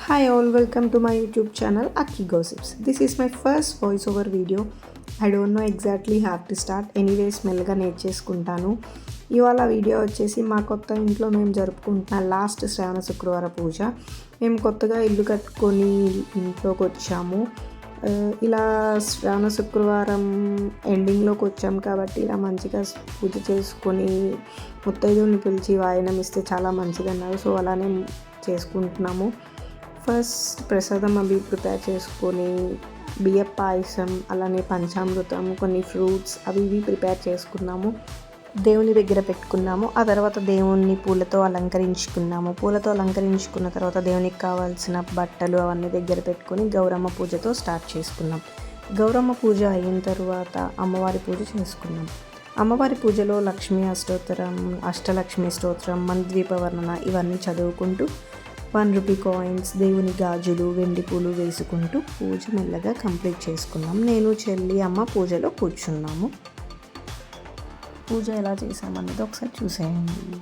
Hi all, welcome to my YouTube channel Aki Gossips. This is my first voiceover video. I don't know exactly how to start. Anyways, మెల్లగా నేర్చేసుకుంటాను. ఇవాళ video వచ్చేసి మా కొత్త ఇంట్లో మేము జరుపుకుంటున్న లాస్ట్ శ్రావణ శుక్రవార పూజ. మేము కొత్తగా ఇల్లు కట్టుకొని ఇంట్లోకి వచ్చాము. ఇలా శ్రావణ శుక్రవారం ఎండింగ్లోకి వచ్చాము కాబట్టి ఇలా మంచిగా పూజ చేసుకొని ముత్తైదువుని పిలిచి వాయనం ఇస్తే చాలా మంచిది అన్నారు. సో అలానే చేసుకుంటున్నాము. ఫస్ట్ ప్రసాదం అవి ప్రిపేర్ చేసుకొని బియ్య పాయసం అలానే పంచామృతం కొన్ని ఫ్రూట్స్ అవి ఇవి ప్రిపేర్ చేసుకున్నాము. దేవుని దగ్గర పెట్టుకున్నాము. ఆ తర్వాత దేవుణ్ణి పూలతో అలంకరించుకున్న తర్వాత దేవునికి కావాల్సిన బట్టలు అవన్నీ దగ్గర పెట్టుకొని గౌరమ్మ పూజతో స్టార్ట్ చేసుకున్నాం. గౌరమ్మ పూజ అయిన తర్వాత అమ్మవారి పూజ చేసుకున్నాం. అమ్మవారి పూజలో లక్ష్మీ అష్టోత్తరం, అష్టలక్ష్మి స్తోత్రం, మంద్వీప వర్ణన ఇవన్నీ చదువుకుంటూ 1 రూపీ కాయిన్స్, దేవుని గాజులు, వెండి పూలు వేసుకుంటూ పూజ మెల్లగా కంప్లీట్ చేసుకున్నాం. నేను చెల్లి అమ్మ పూజలో కూర్చున్నాము. పూజ ఎలా చేసామన్నది ఒకసారి చూసేయండి.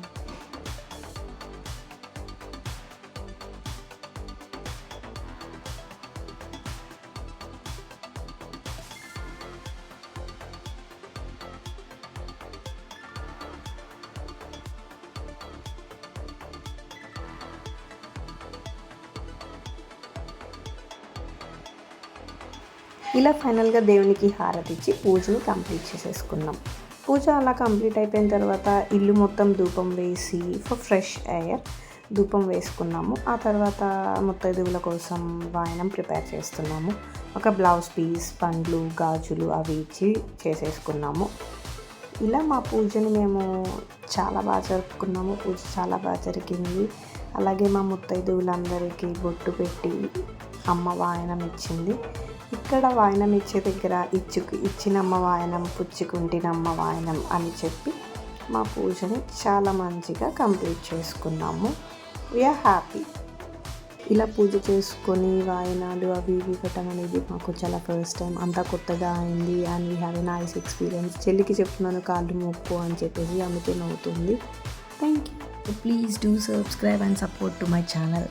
ఇలా ఫైనల్గా దేవునికి హారతి ఇచ్చి పూజని కంప్లీట్ చేసేసుకున్నాం. పూజ అలా కంప్లీట్ అయిపోయిన తర్వాత ఇల్లు మొత్తం ధూపం వేసి ఫర్ ఫ్రెష్ ఎయిర్ ధూపం వేసుకున్నాము. ఆ తర్వాత ముత్తైదువుల కోసం వాయనం ప్రిపేర్ చేస్తున్నాము. ఒక బ్లౌజ్ పీస్, పండ్లు, గాజులు అవి ఇచ్చి చేసేసుకున్నాము. ఇలా మా పూజని మేము చాలా బాగా జరుపుకున్నాము. పూజ చాలా బాగా జరిగింది. అలాగే మా ముత్తైదువులందరికీ బొట్టు పెట్టి అమ్మ వాయనం ఇచ్చింది. ఇక్కడ వాయనం ఇచ్చే దగ్గర ఇచ్చినమ్మ వాయనం, పుచ్చుకుంటినమ్మ వాయనం అని చెప్పి మా పూజని చాలా మంచిగా కంప్లీట్ చేసుకున్నాము. We are happy. ఇలా పూజ చేసుకొని వాయనాలు అవి ఇవి ఇవ్వటం అనేది మాకు చాలా ఫస్ట్ టైం. అంతా కొత్తగా అయింది and we have a nice experience. చెల్లికి చెప్తున్నాను కాళ్ళు మొక్కు అని చెప్పేసి ఆమెతో నవ్వుతుంది. Thank you. Please do subscribe and support to my channel.